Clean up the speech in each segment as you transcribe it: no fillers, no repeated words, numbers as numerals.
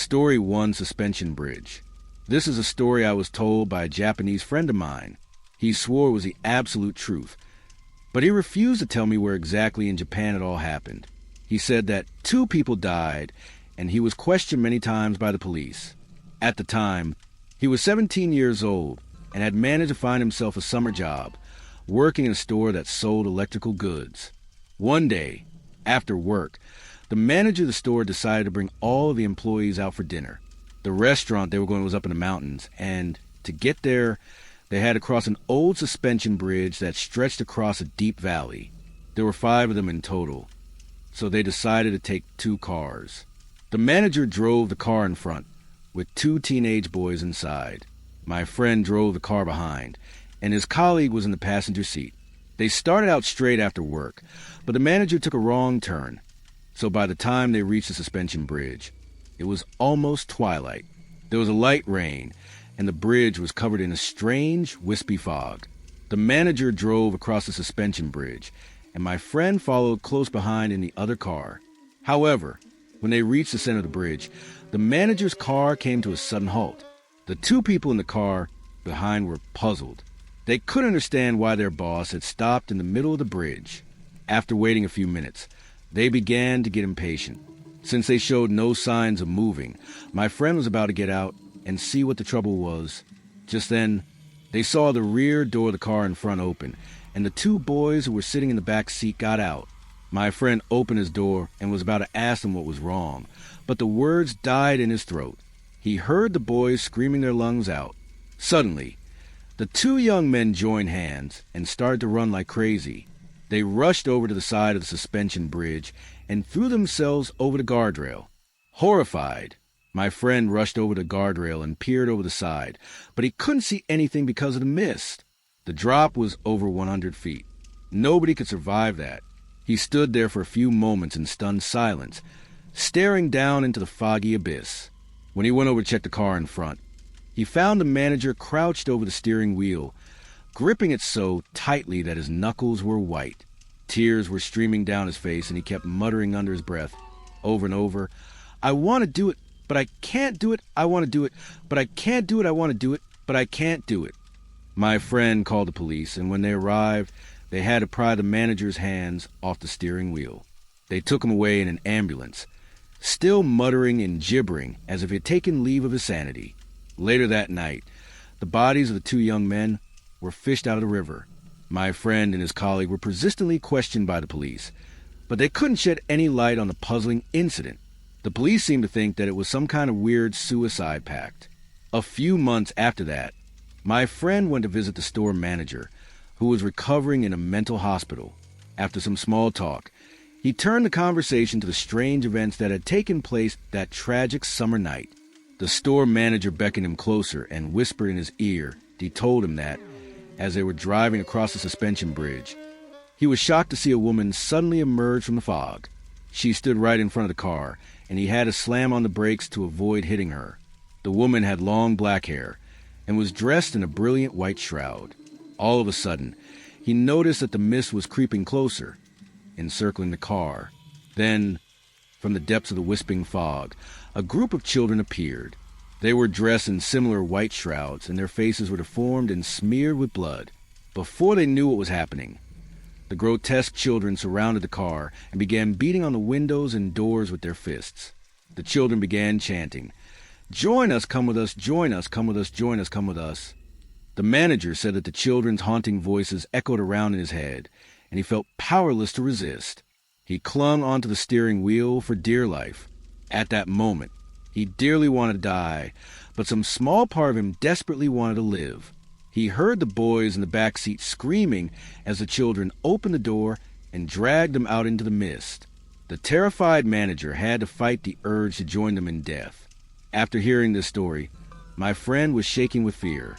Story 1: Suspension Bridge. This is a story I was told by a Japanese friend of mine. He swore it was the absolute truth, but he refused to tell me where exactly in Japan it all happened. He said that 2 people died, and he was questioned many times by the police. At the time, he was 17 years old and had managed to find himself a summer job, working in a store that sold electrical goods. One day, after work, the manager of the store decided to bring all of the employees out for dinner. The restaurant they were going was up in the mountains, and to get there, they had to cross an old suspension bridge that stretched across a deep valley. There were 5 of them in total, so they decided to take 2 cars. The manager drove the car in front, with 2 teenage boys inside. My friend drove the car behind, and his colleague was in the passenger seat. They started out straight after work, but the manager took a wrong turn. So by the time they reached the suspension bridge, it was almost twilight. There was a light rain, and the bridge was covered in a strange, wispy fog. The manager drove across the suspension bridge, and my friend followed close behind in the other car. However, when they reached the center of the bridge, the manager's car came to a sudden halt. The 2 people in the car behind were puzzled. They couldn't understand why their boss had stopped in the middle of the bridge. After waiting a few minutes, they began to get impatient. Since they showed no signs of moving, my friend was about to get out and see what the trouble was. Just then, they saw the rear door of the car in front open, and the 2 boys who were sitting in the back seat got out. My friend opened his door and was about to ask them what was wrong, but the words died in his throat. He heard the boys screaming their lungs out. Suddenly, the 2 young men joined hands and started to run like crazy. They rushed over to the side of the suspension bridge and threw themselves over the guardrail. Horrified, my friend rushed over the guardrail and peered over the side, but he couldn't see anything because of the mist. The drop was over 100 feet. Nobody could survive that. He stood there for a few moments in stunned silence, staring down into the foggy abyss. When he went over to check the car in front, he found the manager crouched over the steering wheel, gripping it so tightly that his knuckles were white. Tears were streaming down his face, and he kept muttering under his breath, over and over, "I want to do it, but I can't do it. I want to do it, but I can't do it. I want to do it, but I can't do it." My friend called the police, and when they arrived, they had to pry the manager's hands off the steering wheel. They took him away in an ambulance, still muttering and gibbering as if he had taken leave of his sanity. Later that night, the bodies of the 2 young men were fished out of the river. My friend and his colleague were persistently questioned by the police, but they couldn't shed any light on the puzzling incident. The police seemed to think that it was some kind of weird suicide pact. A few months after that, my friend went to visit the store manager, who was recovering in a mental hospital. After some small talk, he turned the conversation to the strange events that had taken place that tragic summer night. The store manager beckoned him closer and whispered in his ear. He told him that, as they were driving across the suspension bridge, he was shocked to see a woman suddenly emerge from the fog. She stood right in front of the car, and he had to slam on the brakes to avoid hitting her. The woman had long black hair and was dressed in a brilliant white shroud. All of a sudden, he noticed that the mist was creeping closer, encircling the car. Then, from the depths of the wisping fog, a group of children appeared. They were dressed in similar white shrouds, and their faces were deformed and smeared with blood. Before they knew what was happening, the grotesque children surrounded the car and began beating on the windows and doors with their fists. The children began chanting, "Join us, come with us, join us, come with us, join us, come with us." The manager said that the children's haunting voices echoed around in his head, and he felt powerless to resist. He clung onto the steering wheel for dear life. At that moment, he dearly wanted to die, but some small part of him desperately wanted to live. He heard the boys in the back seat screaming as the children opened the door and dragged them out into the mist. The terrified manager had to fight the urge to join them in death. After hearing this story, my friend was shaking with fear.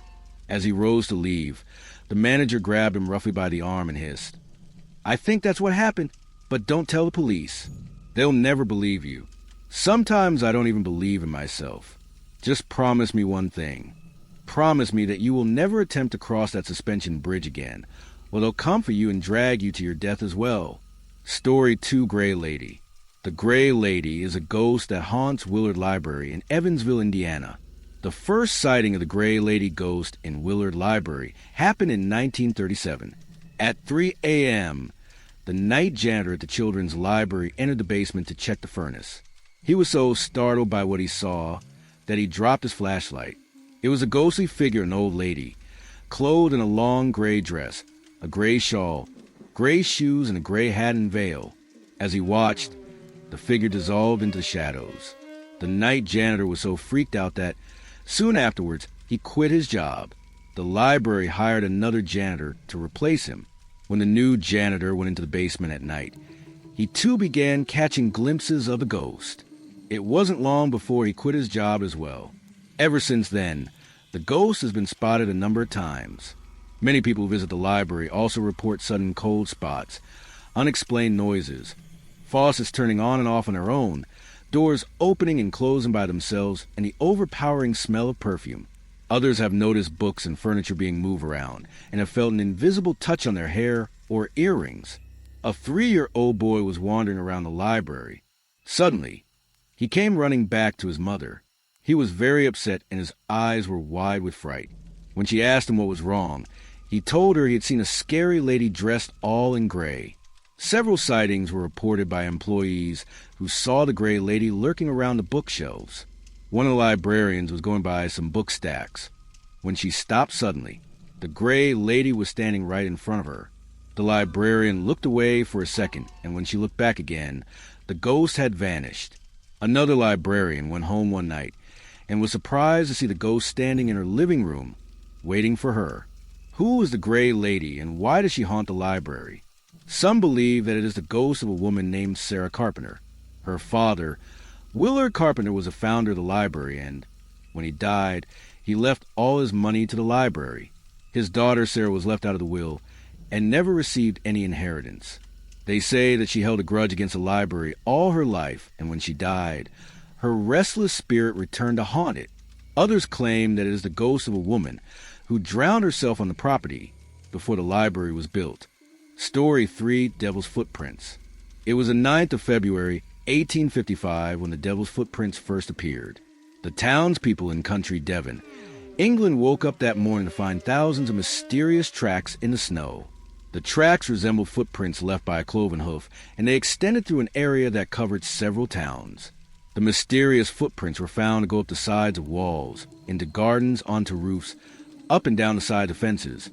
As he rose to leave, the manager grabbed him roughly by the arm and hissed, "I think that's what happened, but don't tell the police. They'll never believe you. Sometimes I don't even believe in myself. Just promise me one thing. Promise me that you will never attempt to cross that suspension bridge again, or they'll come for you and drag you to your death as well." Story 2: Gray Lady. The Gray Lady is a ghost that haunts Willard Library in Evansville, Indiana. The first sighting of the Gray Lady ghost in Willard Library happened in 1937. At 3 a.m., the night janitor at the children's library entered the basement to check the furnace. He was so startled by what he saw that he dropped his flashlight. It was a ghostly figure, an old lady, clothed in a long gray dress, a gray shawl, gray shoes, and a gray hat and veil. As he watched, the figure dissolved into the shadows. The night janitor was so freaked out that soon afterwards he quit his job. The library hired another janitor to replace him. When the new janitor went into the basement at night, he too began catching glimpses of the ghost. It wasn't long before he quit his job as well. Ever since then, the ghost has been spotted a number of times. Many people who visit the library also report sudden cold spots, unexplained noises, faucets turning on and off on their own, doors opening and closing by themselves, and the overpowering smell of perfume. Others have noticed books and furniture being moved around and have felt an invisible touch on their hair or earrings. A 3-year-old boy was wandering around the library. Suddenly, he came running back to his mother. He was very upset and his eyes were wide with fright. When she asked him what was wrong, he told her he had seen a scary lady dressed all in gray. Several sightings were reported by employees who saw the Gray Lady lurking around the bookshelves. One of the librarians was going by some book stacks. When she stopped suddenly, the Gray Lady was standing right in front of her. The librarian looked away for a second, and when she looked back again, the ghost had vanished. Another librarian went home one night and was surprised to see the ghost standing in her living room, waiting for her. Who is the Gray Lady, and why does she haunt the library? Some believe that it is the ghost of a woman named Sarah Carpenter. Her father, Willard Carpenter, was a founder of the library, and when he died, he left all his money to the library. His daughter Sarah was left out of the will and never received any inheritance. They say that she held a grudge against the library all her life, and when she died, her restless spirit returned to haunt it. Others claim that it is the ghost of a woman who drowned herself on the property before the library was built. Story 3, Devil's Footprints. It was the 9th of February, 1855, when the Devil's Footprints first appeared. The townspeople in country Devon, England, woke up that morning to find thousands of mysterious tracks in the snow. The tracks resembled footprints left by a cloven hoof, and they extended through an area that covered several towns. The mysterious footprints were found to go up the sides of walls, into gardens, onto roofs, up and down the side of fences,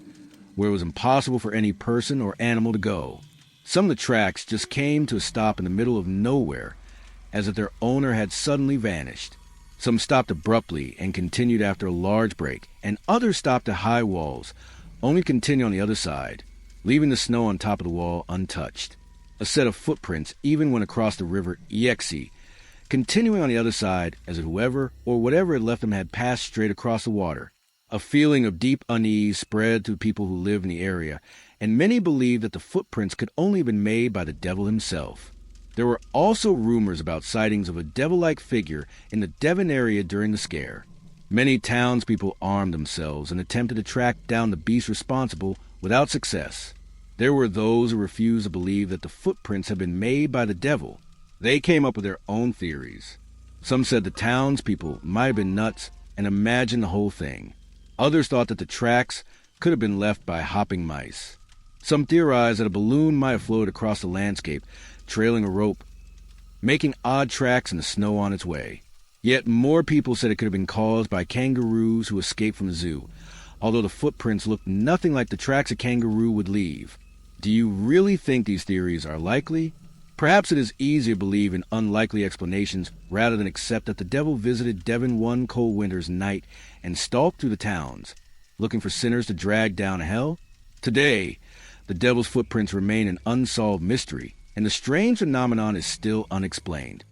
where it was impossible for any person or animal to go. Some of the tracks just came to a stop in the middle of nowhere, as if their owner had suddenly vanished. Some stopped abruptly and continued after a large break, and others stopped at high walls, only to continue on the other side, leaving the snow on top of the wall untouched. A set of footprints even went across the river Eerie, continuing on the other side as if whoever or whatever had left them had passed straight across the water. A feeling of deep unease spread through people who lived in the area, and many believed that the footprints could only have been made by the devil himself. There were also rumors about sightings of a devil-like figure in the Devon area during the scare. Many townspeople armed themselves and attempted to track down the beast responsible without success. There were those who refused to believe that the footprints had been made by the devil. They came up with their own theories. Some said the townspeople might have been nuts and imagined the whole thing. Others thought that the tracks could have been left by hopping mice. Some theorized that a balloon might have floated across the landscape, trailing a rope, making odd tracks in the snow on its way. Yet more people said it could have been caused by kangaroos who escaped from the zoo, although the footprints looked nothing like the tracks a kangaroo would leave. Do you really think these theories are likely? Perhaps it is easier to believe in unlikely explanations rather than accept that the devil visited Devon one cold winter's night and stalked through the towns, looking for sinners to drag down to hell. Today, the devil's footprints remain an unsolved mystery, and the strange phenomenon is still unexplained.